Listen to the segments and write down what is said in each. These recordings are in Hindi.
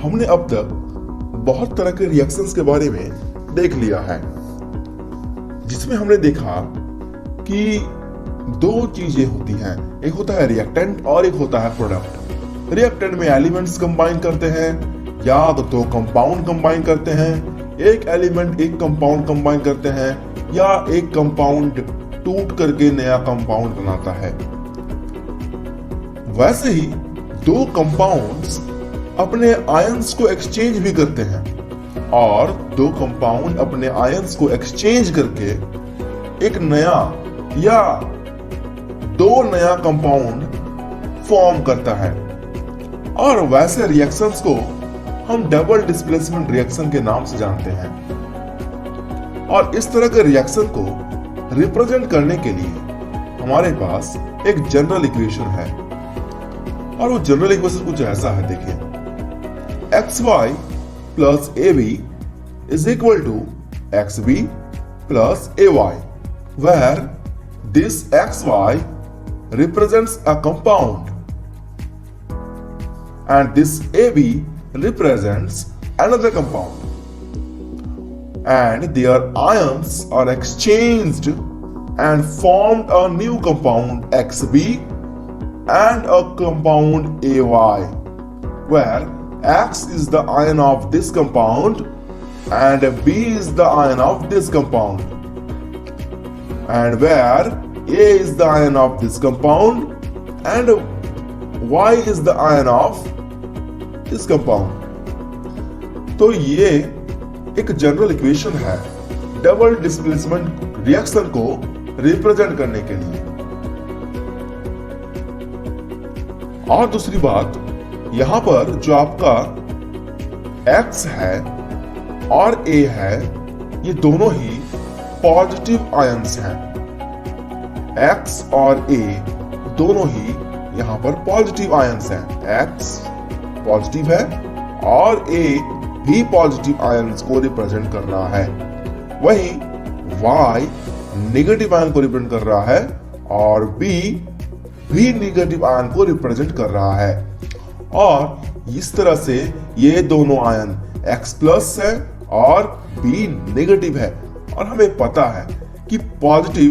हमने अब तक बहुत तरह के रिएक्शंस के बारे में देख लिया है, जिसमें हमने देखा कि दो चीजें होती हैं, एक होता है रिएक्टेंट और एक होता है प्रोडक्ट। रिएक्टेंट में एलिमेंट्स कंबाइन करते हैं या तो दो कंपाउंड कंबाइन करते हैं, एक एलिमेंट एक कंपाउंड कंबाइन करते हैं या एक कंपाउंड टूट करके नया कंपाउंड बनाता है। वैसे ही दो कंपाउंड्स अपने आयंस को एक्सचेंज भी करते हैं और दो कंपाउंड अपने आयंस को एक्सचेंज करके एक नया या दो नया कंपाउंड फॉर्म करता है। और वैसे रिएक्शंस को हम डबल डिस्प्लेसमेंट रिएक्शन के नाम से जानते हैं। और इस तरह के रिएक्शन को रिप्रेजेंट करने के लिए हमारे पास एक जनरल इक्वेशन है, और वो जनरल इक्वेशन कुछ ऐसा है, देखिए, xy plus ab is equal to xb plus ay, where this xy represents a compound and this ab represents another compound, and their ions are exchanged and formed a new compound xb and a compound ay, where X is the ion of this compound and B is the ion of this compound, and where A is the ion of this compound and Y is the ion of this compound। तो ये एक जनरल इक्वेशन है डबल डिस्प्लेसमेंट रिएक्शन को रिप्रेजेंट करने के लिए। और दूसरी बात, यहां पर जो आपका X है और A है, ये दोनों ही पॉजिटिव आयंस हैं। X और A दोनों ही यहां पर पॉजिटिव आयंस हैं। X पॉजिटिव है और A भी पॉजिटिव आयंस को रिप्रेजेंट कर रहा है। वहीं Y नेगेटिव आयन को रिप्रेजेंट कर रहा है और B भी नेगेटिव आयन को रिप्रेजेंट कर रहा है। और इस तरह से ये दोनों आयन X प्लस है और B नेगेटिव है। और हमें पता है कि पॉजिटिव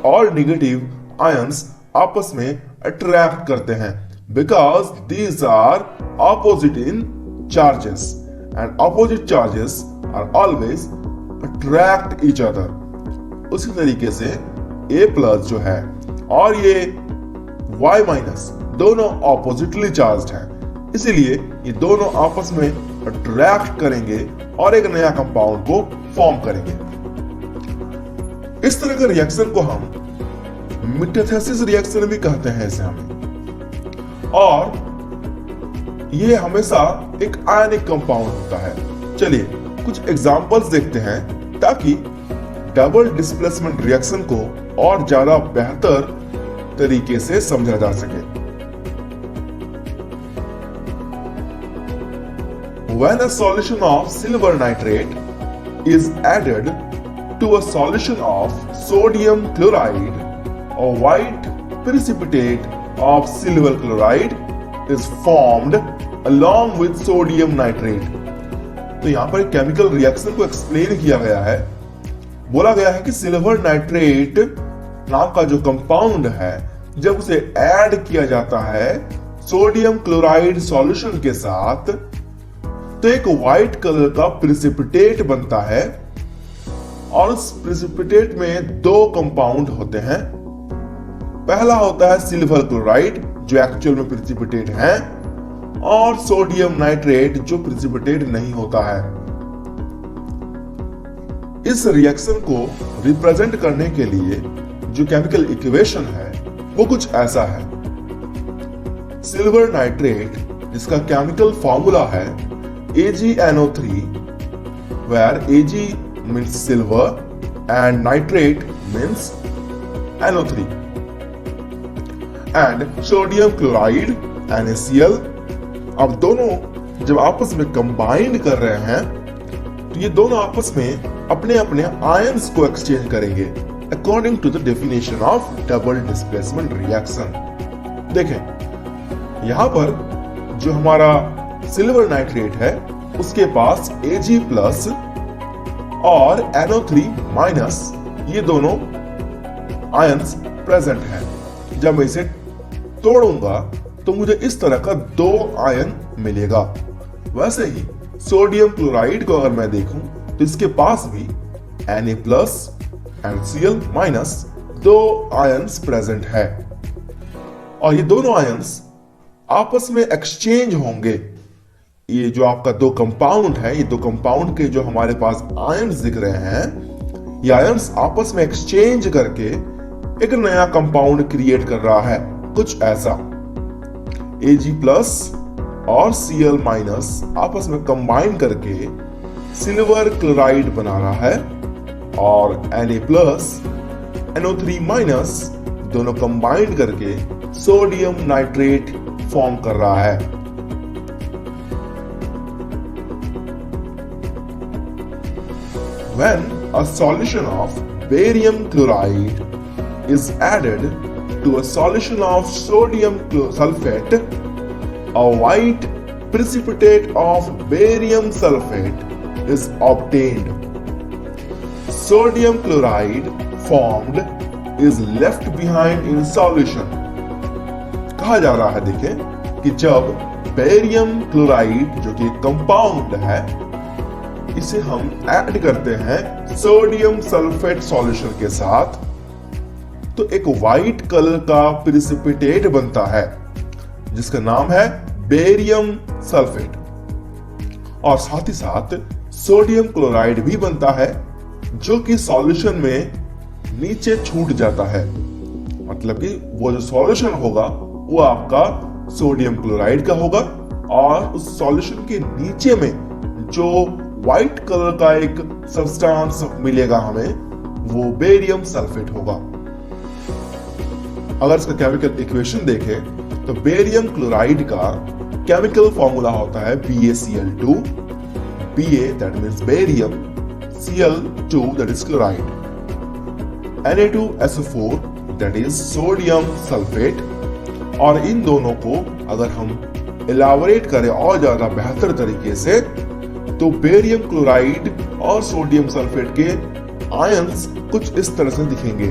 और नेगेटिव आयंस आपस में अट्रैक्ट करते हैं, because these are opposite in charges and opposite charges are always attract each other. उसी तरीके से A प्लस जो है और ये Y माइनस दोनों ऑपोजिटली चार्ज्ड हैं, इसीलिए ये दोनों आपस में अट्रैक्ट करेंगे और एक नया कंपाउंड को फॉर्म करेंगे। इस तरह के रिएक्शन को हम मेटाथेसिस रिएक्शन भी कहते हैं इसे हमें, और ये हमेशा एक आयनिक कंपाउंड होता है। चलिए कुछ एग्जांपल्स देखते हैं ताकि डबल डिस्प्लेसमेंट रिएक्शन को और ज्यादा बेहतर तरीके से समझा जा सके। When a solution of silver nitrate is added to a solution of sodium chloride, a white precipitate of silver chloride is formed along with sodium nitrate। तो यहां पर एक केमिकल रिएक्शन को एक्सप्लेन किया गया है। बोला गया है कि सिल्वर नाइट्रेट नाम का जो कंपाउंड है, जब उसे ऐड किया जाता है सोडियम क्लोराइड सॉल्यूशन के साथ, तो एक व्हाइट कलर का प्रिसिपिटेट बनता है। और उस प्रिसिपिटेट में दो कंपाउंड होते हैं। पहला होता है सिल्वर क्लोराइड जो एक्चुअल में प्रिसिपिटेट है, और सोडियम नाइट्रेट जो प्रिसिपिटेट नहीं होता है। इस रिएक्शन को रिप्रेजेंट करने के लिए जो केमिकल इक्वेशन है वो कुछ ऐसा है। सिल्वर नाइट्रेट जिसका केमिकल फॉर्मूला है AgNO3, where Ag means silver and nitrate means NO3, and sodium chloride NaCl। अब दोनों जब आपस में कंबाइंड कर रहे हैं तो ये दोनों आपस में अपने अपने आयंस को एक्सचेंज करेंगे according to the definition of double displacement reaction. देखें यहां पर जो हमारा सिल्वर नाइट्रेट है उसके पास Ag प्लस और NO3 माइनस ये दोनों आयंस प्रेजेंट है। जब मैं इसे तोड़ूंगा तो मुझे इस तरह का 2 आयन मिलेगा। वैसे ही सोडियम क्लोराइड को अगर मैं देखूं तो इसके पास भी Na plus and Cl minus 2 ions present है और ये दोनों आयंस आपस में एक्सचेंज होंगे। ये जो आपका 2 कंपाउंड है, ये 2 कंपाउंड के जो हमारे पास आयंस दिख रहे हैं, ये आयंस आपस में एक्सचेंज करके एक नया कंपाउंड क्रिएट कर रहा है, कुछ ऐसा। Ag प्लस और Cl माइनस आपस में कंबाइन करके सिल्वर क्लोराइड बना रहा है और Na प्लस NO3 माइनस दोनों कंबाइन करके सोडियम नाइट्रेट फॉर्म कर रहा है। When a solution of barium chloride is added to a solution of sodium sulfate, a white precipitate of barium sulfate is obtained. Sodium chloride formed is left behind in solution. कहा जा रहा है देखें कि जब बेरियम क्लोराइड जो कि कंपाउंड है इसे हम ऐड करते हैं सोडियम सल्फेट सॉल्यूशन के साथ तो एक व्हाइट कलर का प्रिसिपिटेट बनता है जिसका नाम है बेरियम सल्फेट और साथ ही साथ सोडियम क्लोराइड भी बनता है जो कि सॉल्यूशन में नीचे छूट जाता है। मतलब कि वो जो सॉल्यूशन होगा वो आपका सोडियम क्लोराइड का होगा और उस सॉल्यूशन के नीचे में जो व्हाइट कलर का एक सब्सटेंस मिलेगा हमें वो बेरियम सल्फेट होगा। अगर इसका केमिकल इक्वेशन देखें तो बेरियम क्लोराइड का केमिकल फॉर्मूला होता है BaCl2, Ba that means barium, Cl2 that is chloride, Na2SO4 that is sodium sulphate. और इन दोनों को अगर हम इलाबोरेट करें और ज्यादा बेहतर तरीके से तो बेरियम क्लोराइड और सोडियम सल्फेट के आयंस कुछ इस तरह से दिखेंगे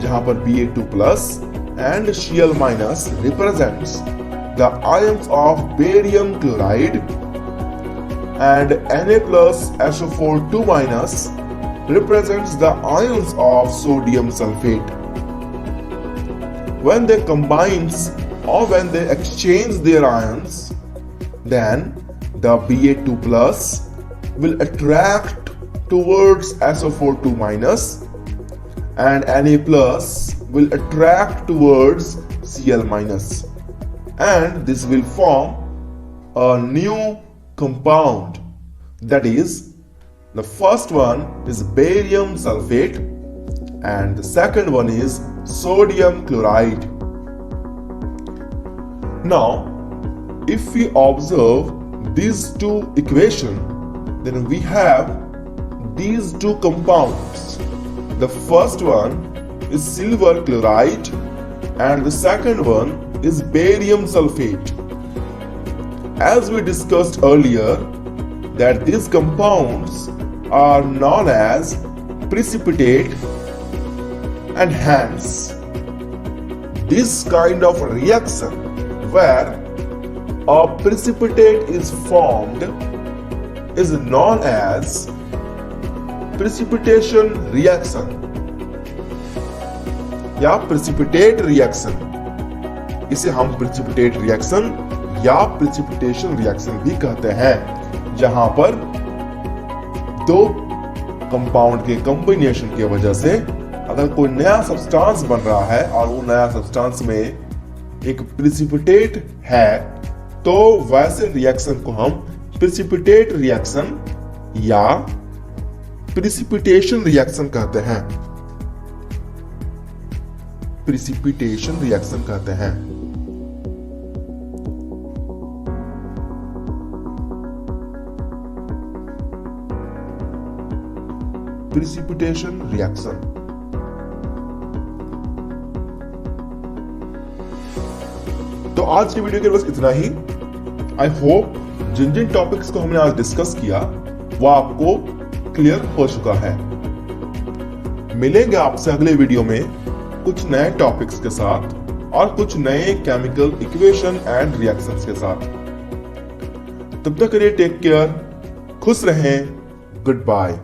जहां पर Ba2 plus and Cl minus represents the ions of barium chloride and Na plus SO4 2 minus represents the ions of sodium sulfate. When they combines or when they exchange their ions, then the Ba2 plus will attract towards SO4 2 minus and Na plus will attract towards Cl minus, and this will form a new compound. That is, the first one is barium sulfate and the second one is sodium chloride. Now, if we observe these two equations, then we have these two compounds. The first one is silver chloride and the second one is barium sulfate. As we discussed earlier, that these compounds are known as precipitate and hence this kind of reaction where a precipitate is formed is known as precipitation reaction या precipitate reaction। इसे हम precipitate reaction या precipitation reaction भी कहते हैं, जहां पर दो कंपाउंड के कॉम्बिनेशन की वजह से अगर कोई नया सब्सटेंस बन रहा है और वो नया सब्सटेंस में एक प्रिसिपिटेट है तो वैसे रिएक्शन को हम प्रिसिपिटेट रिएक्शन या प्रिसिपिटेशन रिएक्शन कहते हैं। प्रिसिपिटेशन रिएक्शन कहते हैं। Precipitation reaction. तो आज की वीडियो के बस इतना ही। I hope Jin Jin topics को हमने आज डिस्कस किया वो आपको क्लियर हो चुका है। मिलेंगे आपसे अगले वीडियो में कुछ नए टॉपिक्स के साथ और कुछ नए केमिकल इक्वेशन एंड रिएक्शंस के साथ। तब तक के लिए टेक केयर, खुश रहें, गुड बाय।